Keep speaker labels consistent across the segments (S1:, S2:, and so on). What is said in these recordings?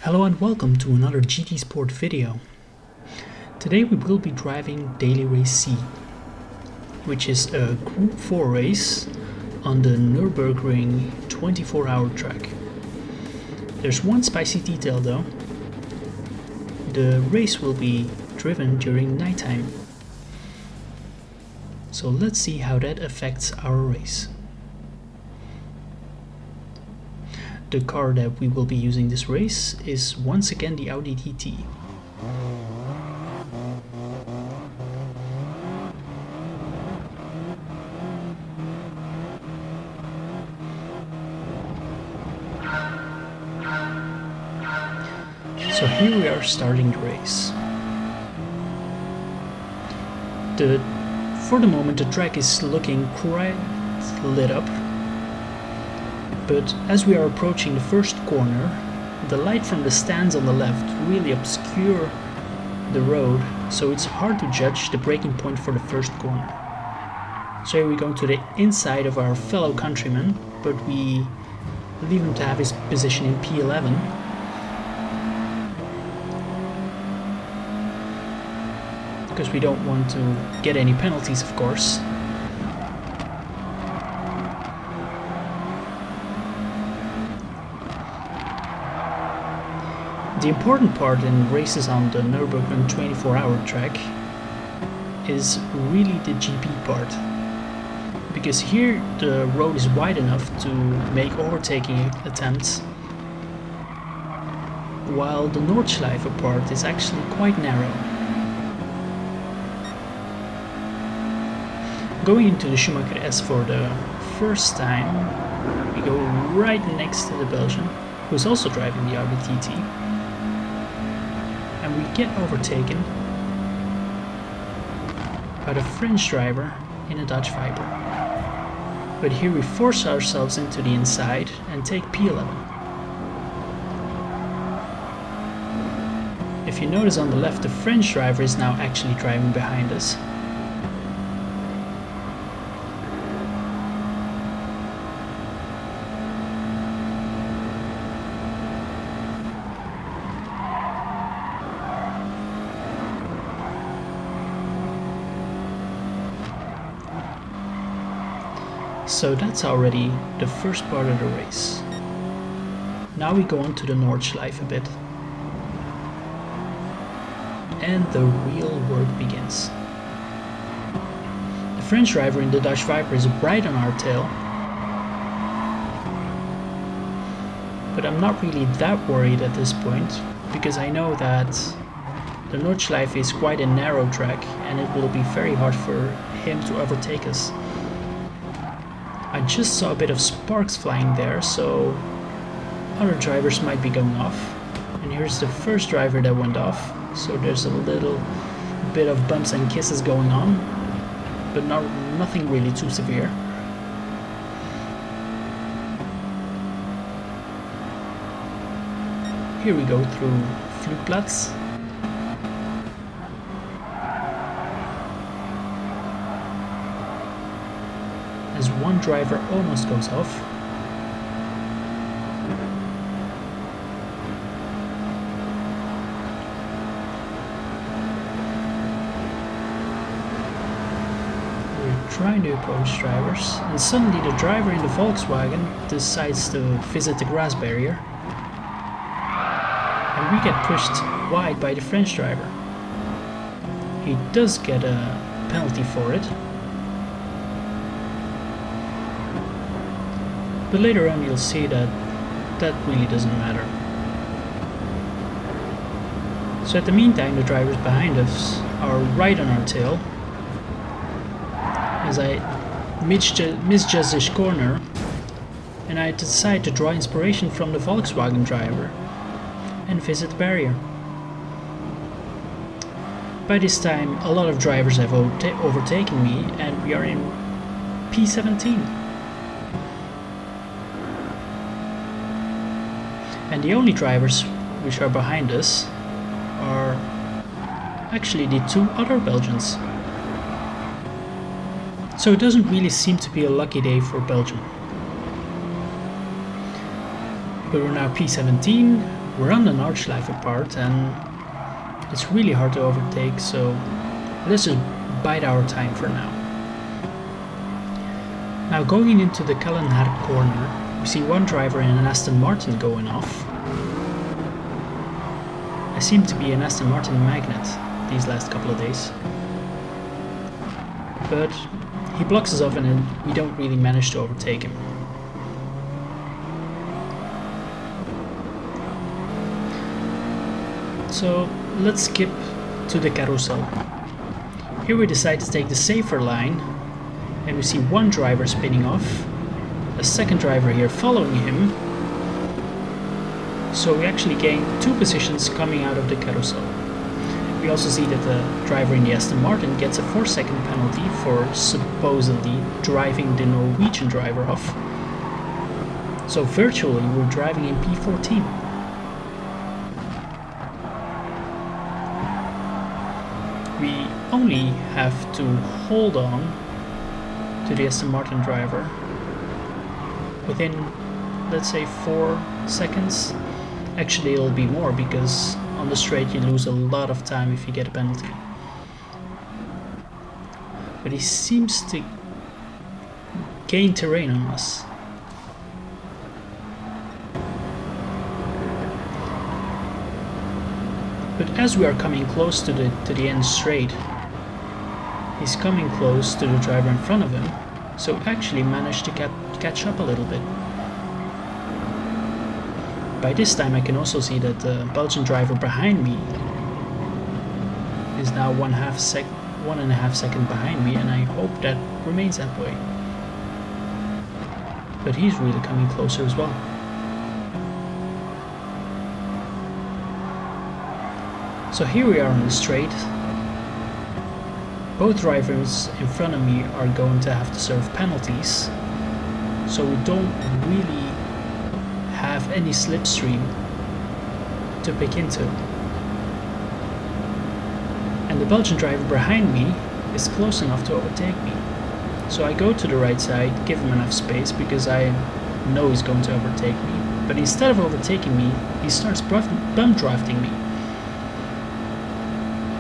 S1: Hello and welcome to another GT Sport video. Today we will be driving Daily Race C, which is a Group 4 race on the Nurburgring 24-hour track. There's one spicy detail though. The race will be driven during nighttime. So let's see how that affects our race. The car that we will be using this race is once again the Audi TT. So here we are starting the race. For the moment the track is looking quite lit up. But as we are approaching the first corner, the light from the stands on the left really obscure the road, so it's hard to judge the braking point for the first corner. So here we go to the inside of our fellow countryman, but we leave him to have his position in P11. Because we don't want to get any penalties, of course. The important part in races on the Nurburgring 24-hour track is really the GP part, because here the road is wide enough to make overtaking attempts, while the Nordschleife part is actually quite narrow. Going into the Schumacher S for the first time, we go right next to the Belgian, who is also driving the Audi TT. And we get overtaken by the French driver in a Dutch Viper. But here we force ourselves into the inside and take P11. If you notice on the left, the French driver is now actually driving behind us. So that's already the first part of the race. Now we go on to the Nordschleife a bit. And the real work begins. The French driver in the Dutch Viper is right on our tail. But I'm not really that worried at this point, because I know that the Nordschleife is quite a narrow track and it will be very hard for him to overtake us. I just saw a bit of sparks flying there, so other drivers might be going off. And here's the first driver that went off, so there's a little bit of bumps and kisses going on, but nothing really too severe. Here we go through Flugplatz. As one driver almost goes off. We're trying to approach drivers, and suddenly the driver in the Volkswagen decides to visit the grass barrier. And we get pushed wide by the French driver. He does get a penalty for it. But later on you'll see that that really doesn't matter. So at the meantime the drivers behind us are right on our tail. As I misjudge this corner, and I decide to draw inspiration from the Volkswagen driver and visit the barrier. By this time a lot of drivers have overtaken me and we are in P17. And the only drivers which are behind us are actually the two other Belgians. So it doesn't really seem to be a lucky day for Belgium. But we're now P17, We're on the Nordschleife apart and it's really hard to overtake, so let's just bide our time for now. Now going into the Kallenhardt corner, we see one driver in an Aston Martin going off. I seem to be an Aston Martin magnet these last couple of days. But he blocks us off and we don't really manage to overtake him. So let's skip to the carousel. Here we decide to take the safer line and we see one driver spinning off, a second driver here following him. So we actually gain 2 positions coming out of the carousel. We also see that the driver in the Aston Martin gets a 4-second penalty for supposedly driving the Norwegian driver off. So virtually we're driving in P14. We only have to hold on to the Aston Martin driver within, let's say, 4 seconds. Actually it'll be more, because on the straight you lose a lot of time if you get a penalty. But he seems to gain terrain on us. But as we are coming close to the end straight, he's coming close to the driver in front of him, so actually managed to catch up a little bit. By this time I can also see that the Belgian driver behind me is now 1.5 seconds behind me, and I hope that remains that way. But he's really coming closer as well. So here we are on the straight. Both drivers in front of me are going to have to serve penalties, so we don't really have any slipstream to pick into. And the Belgian driver behind me is close enough to overtake me. So I go to the right side, give him enough space because I know he's going to overtake me. But instead of overtaking me, he starts bump drafting me.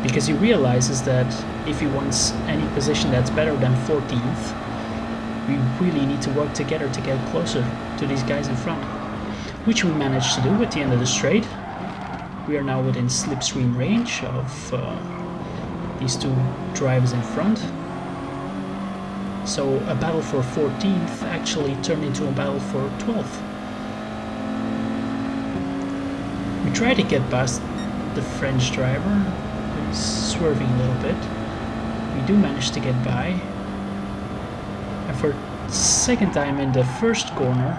S1: Because he realizes that if he wants any position that's better than 14th, we really need to work together to get closer to these guys in front. Which we managed to do at the end of the straight. We are now within slipstream range of these 2 drivers in front. So a battle for 14th actually turned into a battle for 12th. We try to get past the French driver. He's swerving a little bit. We do manage to get by. And for the second time in the first corner,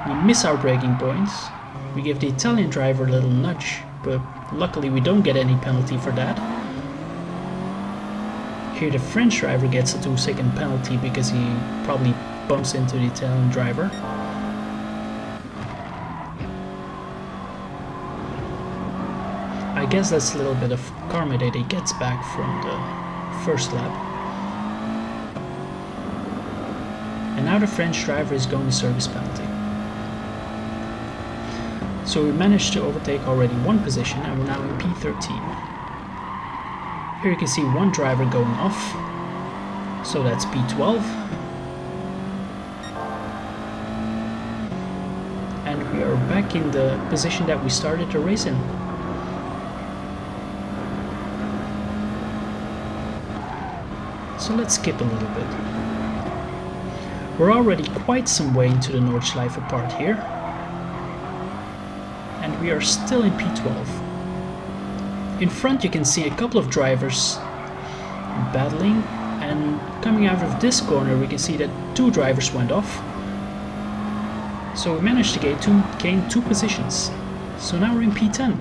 S1: we miss our braking points. We give the Italian driver a little nudge, but luckily we don't get any penalty for that. Here the French driver gets a 2-second penalty because he probably bumps into the Italian driver. I guess that's a little bit of karma that he gets back from the first lap. And now the French driver is going to serve his penalty. So we managed to overtake already 1 position and we're now in P13. Here you can see 1 driver going off, so that's P12. And we are back in the position that we started the race in. So let's skip a little bit. We're already quite some way into the Nordschleife apart here. And we are still in P12. In front you can see a couple of drivers battling, and coming out of this corner we can see that 2 drivers went off. So we managed to gain 2 positions. So now we're in P10.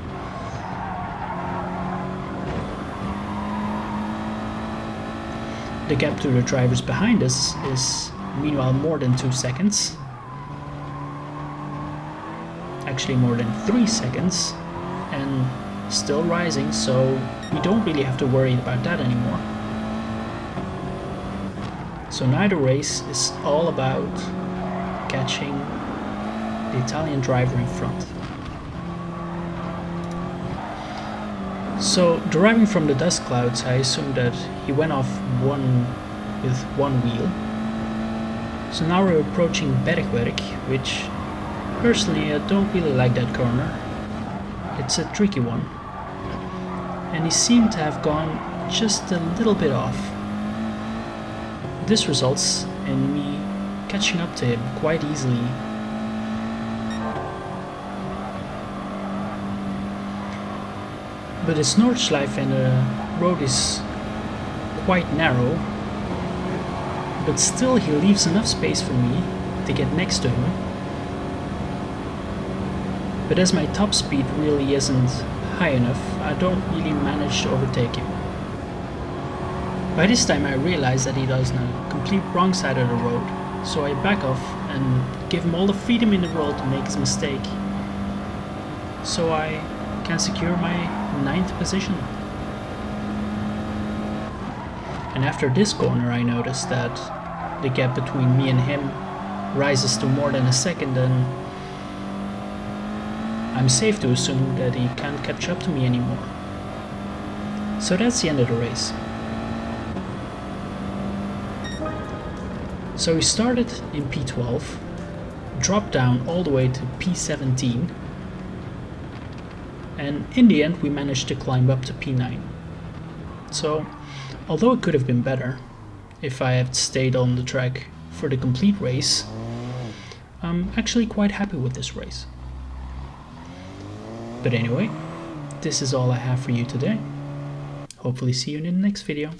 S1: The gap to the drivers behind us is meanwhile more than 2 seconds. Actually more than 3 seconds, and still rising, so we don't really have to worry about that anymore. So now the race is all about catching the Italian driver in front. So, deriving from the dust clouds, I assumed that he went off with one wheel. So now we're approaching Bergwerk, which personally I don't really like that corner. It's a tricky one. And he seemed to have gone just a little bit off. This results in me catching up to him quite easily. But it's Nordschleife and the road is quite narrow, but still he leaves enough space for me to get next to him. But as my top speed really isn't high enough, I don't really manage to overtake him. By this time I realize that he does on the complete wrong side of the road, so I back off and give him all the freedom in the world to make his mistake, so I can secure my 9th position. And after this corner I notice that the gap between me and him rises to more than a second, and I'm safe to assume that he can't catch up to me anymore. So that's the end of the race. So we started in P12, dropped down all the way to P17, and in the end we managed to climb up to P9. So, although it could have been better if I had stayed on the track for the complete race, I'm actually quite happy with this race. But anyway, this is all I have for you today. Hopefully see you in the next video.